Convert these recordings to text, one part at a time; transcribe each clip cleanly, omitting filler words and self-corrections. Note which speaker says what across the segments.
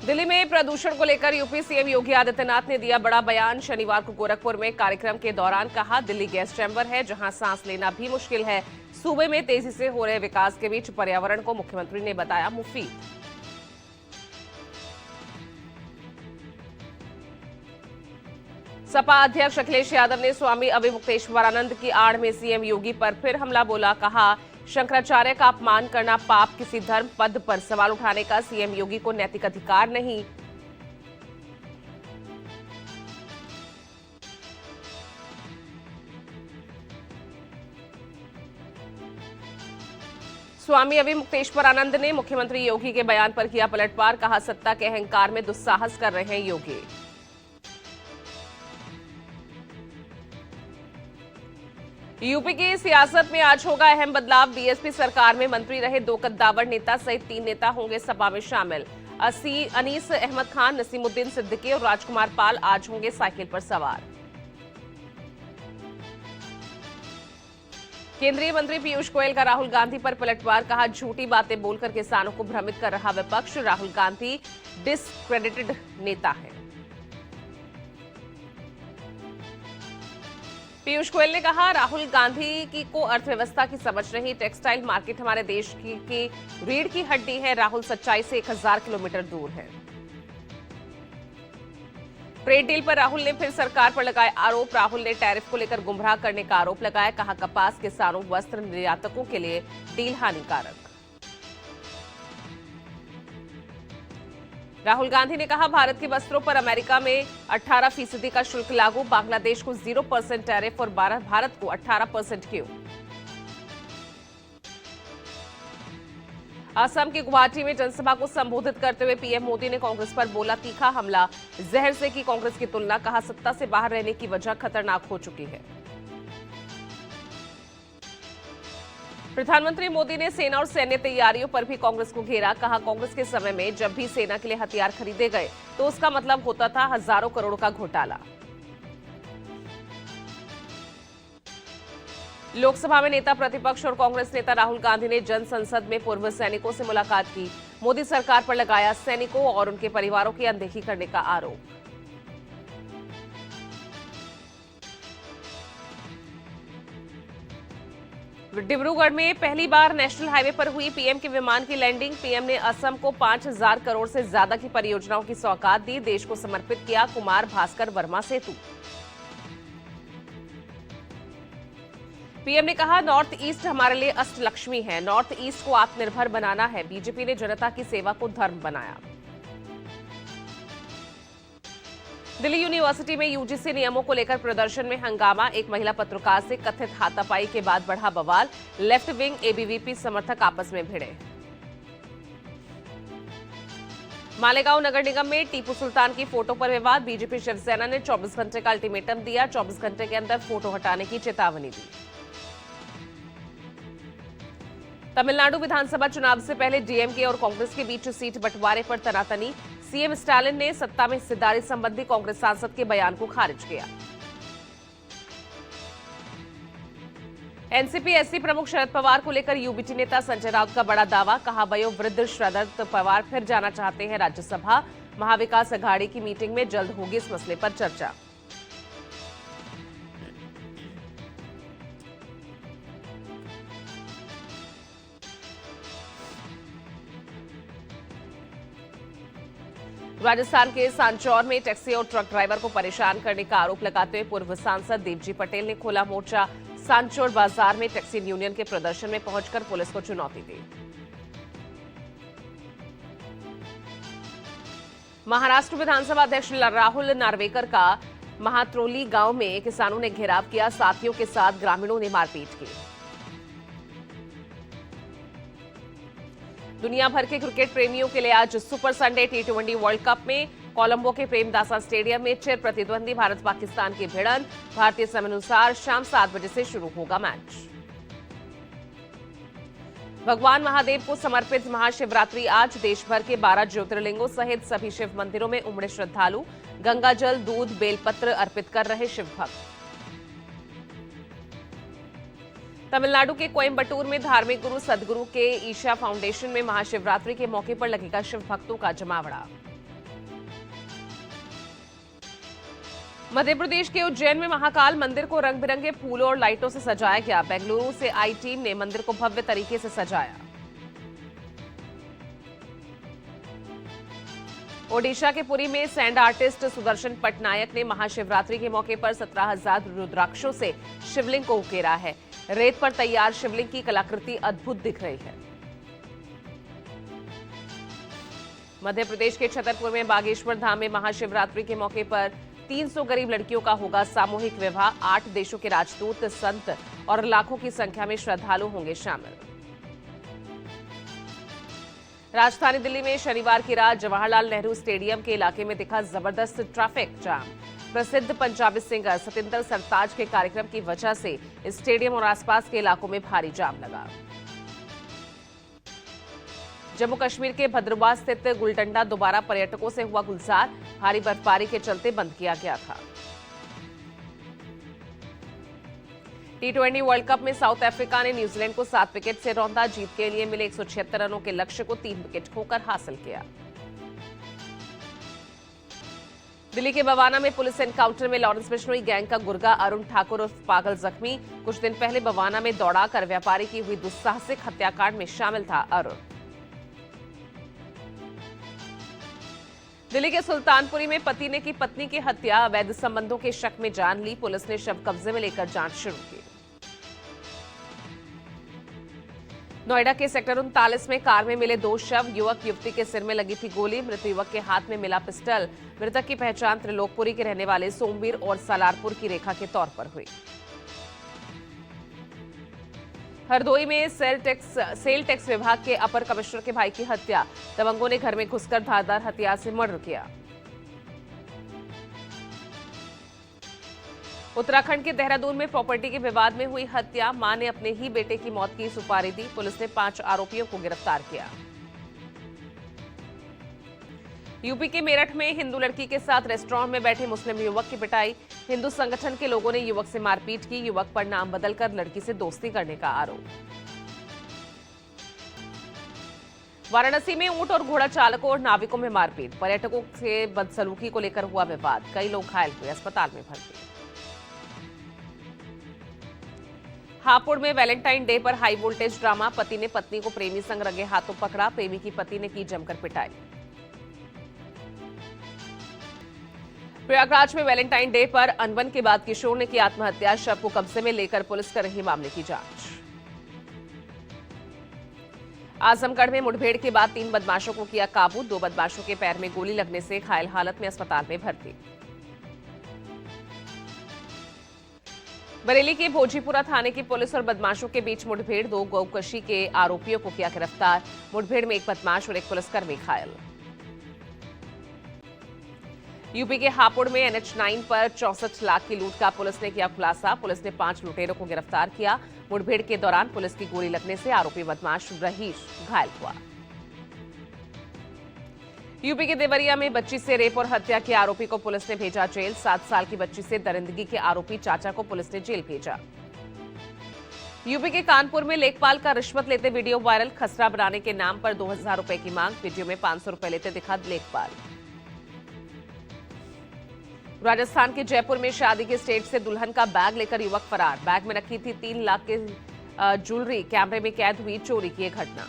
Speaker 1: दिल्ली में प्रदूषण को लेकर यूपी सीएम योगी आदित्यनाथ ने दिया बड़ा बयान। शनिवार को गोरखपुर में कार्यक्रम के दौरान कहा, दिल्ली गैस चैम्बर है जहां सांस लेना भी मुश्किल है। सूबे में तेजी से हो रहे विकास के बीच पर्यावरण को मुख्यमंत्री ने बताया मुफीद। सपा अध्यक्ष अखिलेश यादव ने स्वामी अविमुक्तेश्वरानंद की आड़ में सीएम योगी पर फिर हमला बोला। कहा, शंकराचार्य का अपमान करना पाप, किसी धर्म पद पर सवाल उठाने का सीएम योगी को नैतिक अधिकार नहीं। स्वामी अविमुक्तेश्वरानंद ने मुख्यमंत्री योगी के बयान पर किया पलटवार। कहा, सत्ता के अहंकार में दुस्साहस कर रहे हैं योगी। यूपी की सियासत में आज होगा अहम बदलाव। बीएसपी सरकार में मंत्री रहे 2 कद्दावर नेता सहित 3 नेता होंगे सपा में शामिल। अनीस अहमद खान, नसीमुद्दीन सिद्दीकी और राजकुमार पाल आज होंगे साइकिल पर सवार। केंद्रीय मंत्री पीयूष गोयल का राहुल गांधी पर पलटवार। कहा, झूठी बातें बोलकर किसानों को भ्रमित कर रहा विपक्ष। राहुल गांधी डिसक्रेडिटेड नेता है। पीयूष गोयल ने कहा, राहुल गांधी की को अर्थव्यवस्था की समझ नहीं। टेक्सटाइल मार्केट हमारे देश की रीढ़ की हड्डी है। राहुल सच्चाई से 1000 किलोमीटर दूर है। ट्रेड डील पर राहुल ने फिर सरकार पर लगाए आरोप। राहुल ने टैरिफ को लेकर गुमराह करने का आरोप लगाया। कहा, कपास, किसानों, वस्त्र निर्यातकों के लिए डील हानिकारक। राहुल गांधी ने कहा, भारत के वस्त्रों पर अमेरिका में 18% का शुल्क लागू। बांग्लादेश को 0% टैरिफ और भारत को 18% क्यों। असम के गुवाहाटी में जनसभा को संबोधित करते हुए पीएम मोदी ने कांग्रेस पर बोला तीखा हमला। जहर से की कांग्रेस की तुलना। कहा, सत्ता से बाहर रहने की वजह खतरनाक हो चुकी है। प्रधानमंत्री मोदी ने सेना और सैन्य तैयारियों पर भी कांग्रेस को घेरा। कहा, कांग्रेस के समय में जब भी सेना के लिए हथियार खरीदे गए तो उसका मतलब होता था हजारों करोड़ का घोटाला। लोकसभा में नेता प्रतिपक्ष और कांग्रेस नेता राहुल गांधी ने जन संसद में पूर्व सैनिकों से मुलाकात की। मोदी सरकार पर लगाया सैनिकों और उनके परिवारों की अनदेखी करने का आरोप। डिब्रूगढ़ में पहली बार नेशनल हाईवे पर हुई पीएम के विमान की लैंडिंग। पीएम ने असम को 5000 करोड़ से ज्यादा की परियोजनाओं की सौगात दी। देश को समर्पित किया कुमार भास्कर वर्मा सेतु। पीएम ने कहा, नॉर्थ ईस्ट हमारे लिए अष्टलक्ष्मी है। नॉर्थ ईस्ट को आत्मनिर्भर बनाना है। बीजेपी ने जनता की सेवा को धर्म बनाया। दिल्ली यूनिवर्सिटी में यूजीसी नियमों को लेकर प्रदर्शन में हंगामा। एक महिला पत्रकार से कथित हाथापाई के बाद बढ़ा बवाल। लेफ्ट विंग एबीवीपी समर्थक आपस में भिड़े। मालेगांव नगर निगम में टीपू सुल्तान की फोटो पर विवाद। बीजेपी शिवसेना ने 24 घंटे का अल्टीमेटम दिया। 24 घंटे के अंदर फोटो हटाने की चेतावनी दी। तमिलनाडु विधानसभा चुनाव से पहले डीएमके और कांग्रेस के बीच सीट बंटवारे पर तनातनी। सीएम स्टालिन ने सत्ता में हिस्सेदारी संबंधी कांग्रेस सांसद के बयान को खारिज किया। एनसीपी एससी प्रमुख शरद पवार को लेकर यूबीटी नेता संजय राउत का बड़ा दावा। कहा, वयोवृद्ध शरद पवार फिर जाना चाहते हैं राज्यसभा। महाविकास अघाड़ी की मीटिंग में जल्द होगी इस मसले पर चर्चा। राजस्थान के सांचौर में टैक्सी और ट्रक ड्राइवर को परेशान करने का आरोप लगाते हुए पूर्व सांसद देवजी पटेल ने खोला मोर्चा। सांचौर बाजार में टैक्सी यूनियन के प्रदर्शन में पहुंचकर पुलिस को चुनौती दी। महाराष्ट्र विधानसभा अध्यक्ष राहुल नार्वेकर का महात्रोली गांव में किसानों ने घेराव किया। साथियों के साथ ग्रामीणों ने मारपीट की। दुनिया भर के क्रिकेट प्रेमियों के लिए आज सुपर संडे टी20 वर्ल्ड कप में कोलंबो के प्रेमदासा स्टेडियम में चिर प्रतिद्वंदी भारत पाकिस्तान की भिड़ंत। भारतीय समयानुसार शाम 7 बजे से शुरू होगा मैच। भगवान महादेव को समर्पित महाशिवरात्रि आज। देश भर के 12 ज्योतिर्लिंगों सहित सभी शिव मंदिरों में उमड़े श्रद्धालु। गंगाजल, दूध, बेलपत्र अर्पित कर रहे शिव भक्त। तमिलनाडु के कोयम्बटूर में धार्मिक गुरु सदगुरु के ईशा फाउंडेशन में महाशिवरात्रि के मौके पर लगेगा शिव भक्तों का जमावड़ा। मध्य प्रदेश के उज्जैन में महाकाल मंदिर को रंग बिरंगे फूलों और लाइटों से सजाया गया। बेंगलुरु से आई टीम ने मंदिर को भव्य तरीके से सजाया। ओडिशा के पुरी में सैंड आर्टिस्ट सुदर्शन पटनायक ने महाशिवरात्रि के मौके पर 17,000 रुद्राक्षों से शिवलिंग को उकेरा है। रेत पर तैयार शिवलिंग की कलाकृति अद्भुत दिख रही है। मध्य प्रदेश के छतरपुर में बागेश्वर धाम में महाशिवरात्रि के मौके पर 300 गरीब लड़कियों का होगा सामूहिक विवाह। 8 देशों के राजदूत, संत और लाखों की संख्या में श्रद्धालु होंगे शामिल। राजधानी दिल्ली में शनिवार की रात जवाहरलाल नेहरू स्टेडियम के इलाके में दिखा जबरदस्त ट्रैफिक जाम। प्रसिद्ध पंजाबी सिंगर सतिंदर सरताज के कार्यक्रम की वजह से स्टेडियम और आसपास के इलाकों में भारी जाम लगा। जम्मू कश्मीर के भद्रवाह स्थित गुलडंडा दोबारा पर्यटकों से हुआ गुलजार। भारी बर्फबारी के चलते बंद किया गया था। T20 वर्ल्ड कप में साउथ अफ्रीका ने न्यूजीलैंड को 7 विकेट से रौंदा। जीत के लिए मिले 176 रनों के लक्ष्य को 3 विकेट खोकर हासिल किया। दिल्ली के बवाना में पुलिस एनकाउंटर में लॉरेंस बिश्नोई गैंग का गुर्गा अरुण ठाकुर उर्फ पागल जख्मी। कुछ दिन पहले बवाना में दौड़ाकर व्यापारी की हुई दुस्साहसिक हत्याकांड में शामिल था अरुण। दिल्ली के सुल्तानपुरी में पति ने की पत्नी की हत्या। अवैध संबंधों के शक में जान ली। पुलिस ने शव कब्जे में लेकर जांच शुरू की। नोएडा के सेक्टर 39 में कार में मिले 2 शव। युवक युवती के सिर में लगी थी गोली। मृत युवक के हाथ में मिला पिस्टल। मृतक की पहचान त्रिलोकपुरी के रहने वाले सोमवीर और सालारपुर की रेखा के तौर पर हुई। हरदोई में सेल टैक्स विभाग के अपर कमिश्नर के भाई की हत्या। दबंगों ने घर में घुसकर धारदार हथियार से मर्डर किया। उत्तराखंड के देहरादून में प्रॉपर्टी के विवाद में हुई हत्या। मां ने अपने ही बेटे की मौत की सुपारी दी। पुलिस ने 5 आरोपियों को गिरफ्तार किया। यूपी के मेरठ में हिंदू लड़की के साथ रेस्टोरेंट में बैठे मुस्लिम युवक की पिटाई। हिंदू संगठन के लोगों ने युवक से मारपीट की। युवक पर नाम बदलकर लड़की से दोस्ती करने का आरोप। वाराणसी में ऊंट और घोड़ा चालकों और नाविकों में मारपीट। पर्यटकों से बदसलूकी को लेकर हुआ विवाद। कई लोग घायल हुए, अस्पताल में भर्ती। हापुड़ में वैलेंटाइन डे पर हाई वोल्टेज ड्रामा। पति ने पत्नी को प्रेमी संग रंगे हाथों पकड़ा। प्रेमी की पति ने की जमकर पिटाई। प्रयागराज में वैलेंटाइन डे पर अनबन के बाद किशोर ने की आत्महत्या। शव को कब्जे में लेकर पुलिस कर रही मामले की जांच। आजमगढ़ में मुठभेड़ के बाद 3 बदमाशों को किया काबू। 2 बदमाशों के पैर में गोली लगने से घायल हालत में अस्पताल में भर्ती। बरेली के भोजीपुरा थाने की पुलिस और बदमाशों के बीच मुठभेड़। 2 गौकशी के आरोपियों को किया गिरफ्तार। मुठभेड़ में 1 बदमाश और 1 पुलिसकर्मी घायल। यूपी के हापुड़ में NH9 पर 64 लाख की लूट का पुलिस ने किया खुलासा। पुलिस ने 5 लुटेरों को गिरफ्तार किया। मुठभेड़ के दौरान पुलिस की गोली लगने से आरोपी बदमाश रहीश घायल हुआ। यूपी के देवरिया में बच्ची से रेप और हत्या के आरोपी को पुलिस ने भेजा जेल। 7 साल की बच्ची से दरिंदगी के आरोपी चाचा को पुलिस ने जेल भेजा। यूपी के कानपुर में लेखपाल का रिश्वत लेते वीडियो वायरल। खसरा बनाने के नाम पर 2,000 रुपए की मांग। वीडियो में 500 रुपए लेते दिखा लेखपाल। राजस्थान के जयपुर में शादी के स्टेज से दुल्हन का बैग लेकर युवक फरार। बैग में रखी थी 3 लाख की ज्वेलरी। कैमरे में कैद हुई चोरी की घटना।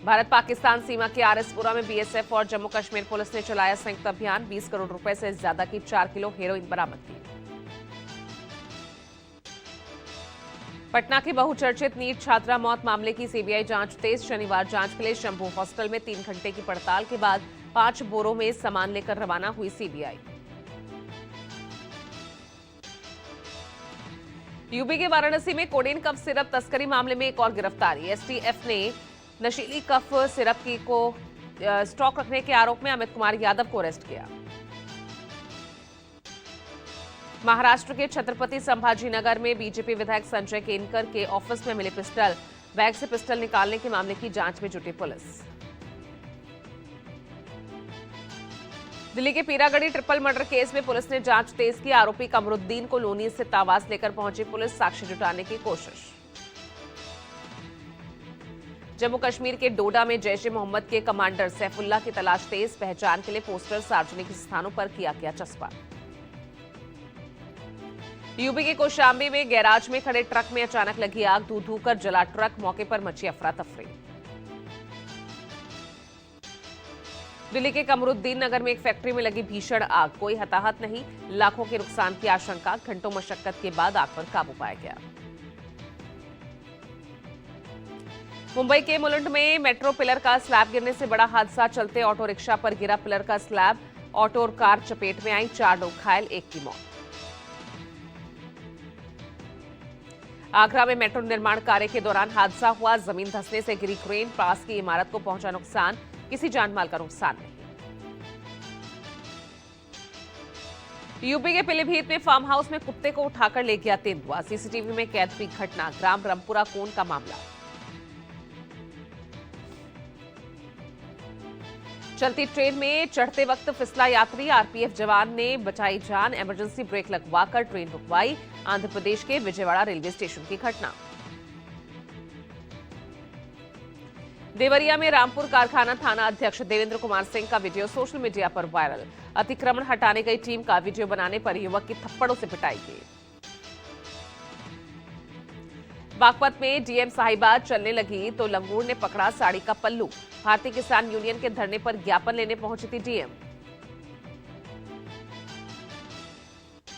Speaker 1: भारत पाकिस्तान सीमा के आरएसपुरा में बीएसएफ और जम्मू कश्मीर पुलिस ने चलाया संयुक्त अभियान। 20 करोड़ रुपए से ज्यादा की 4 किलो हेरोइन बरामद की। पटना के बहुचर्चित नीट छात्रा मौत मामले की सीबीआई जांच तेज। शनिवार जांच के लिए शंभू हॉस्टल में 3 घंटे की पड़ताल के बाद 5 बोरों में सामान लेकर रवाना हुई सीबीआई। यूपी के वाराणसी में कोडेन कफ सिरप तस्करी मामले में एक और गिरफ्तारी। एसटीएफ ने नशीली कफ सिरप को स्टॉक रखने के आरोप में अमित कुमार यादव को अरेस्ट किया। महाराष्ट्र के छत्रपति संभाजीनगर में बीजेपी विधायक संजय केनकर के ऑफिस में मिले पिस्टल। बैग से पिस्टल निकालने के मामले की जांच में जुटी पुलिस। दिल्ली के पीरागढ़ी ट्रिपल मर्डर केस में पुलिस ने जांच तेज की। आरोपी कमरुद्दीन को लोनी से तावाज लेकर पहुंची पुलिस। साक्ष्य जुटाने की कोशिश। जम्मू कश्मीर के डोडा में जैश ए मोहम्मद के कमांडर सैफुल्लाह की तलाश तेज, पहचान के लिए पोस्टर सार्वजनिक स्थानों पर किया गया चस्पा। यूपी के कौशाम्बी में गैराज में खड़े ट्रक में अचानक लगी आग, धू धू कर जला ट्रक, मौके पर मची अफरा तफरी। दिल्ली के कमरुद्दीन नगर में एक फैक्ट्री में लगी भीषण आग, कोई हताहत नहीं, लाखों के नुकसान की आशंका, घंटों मशक्कत के बाद आग पर काबू पाया गया। मुंबई के मुलुंड में मेट्रो पिलर का स्लैब गिरने से बड़ा हादसा, चलते ऑटो रिक्शा पर गिरा पिलर का स्लैब, ऑटो और कार चपेट में आई, 4 लोग घायल, 1 की मौत। आगरा में मेट्रो निर्माण कार्य के दौरान हादसा हुआ, जमीन धंसने से गिरी क्रेन, पास की इमारत को पहुंचा नुकसान, किसी जानमाल का नुकसान नहीं। यूपी के पीलीभीत में फार्म हाउस में कुत्ते को उठाकर ले गया तेंदुआ, सीसीटीवी में कैद हुई घटना, ग्राम ब्रह्मपुरा कोन का मामला। चलती ट्रेन में चढ़ते वक्त फिसला यात्री, आरपीएफ जवान ने बचाई जान, इमरजेंसी ब्रेक लगवाकर ट्रेन रुकवाई। आंध्र प्रदेश के विजयवाड़ा रेलवे स्टेशन की घटना। देवरिया में रामपुर कारखाना थाना अध्यक्ष देवेंद्र कुमार सिंह का वीडियो सोशल मीडिया पर वायरल, अतिक्रमण हटाने गई टीम का वीडियो बनाने पर युवक की थप्पड़ों से पिटाई की। बागपत में डीएम साहिबात चलने लगी तो लंगूर ने पकड़ा साड़ी का पल्लू, भारतीय किसान यूनियन के धरने पर ज्ञापन लेने पहुंची थी डीएम।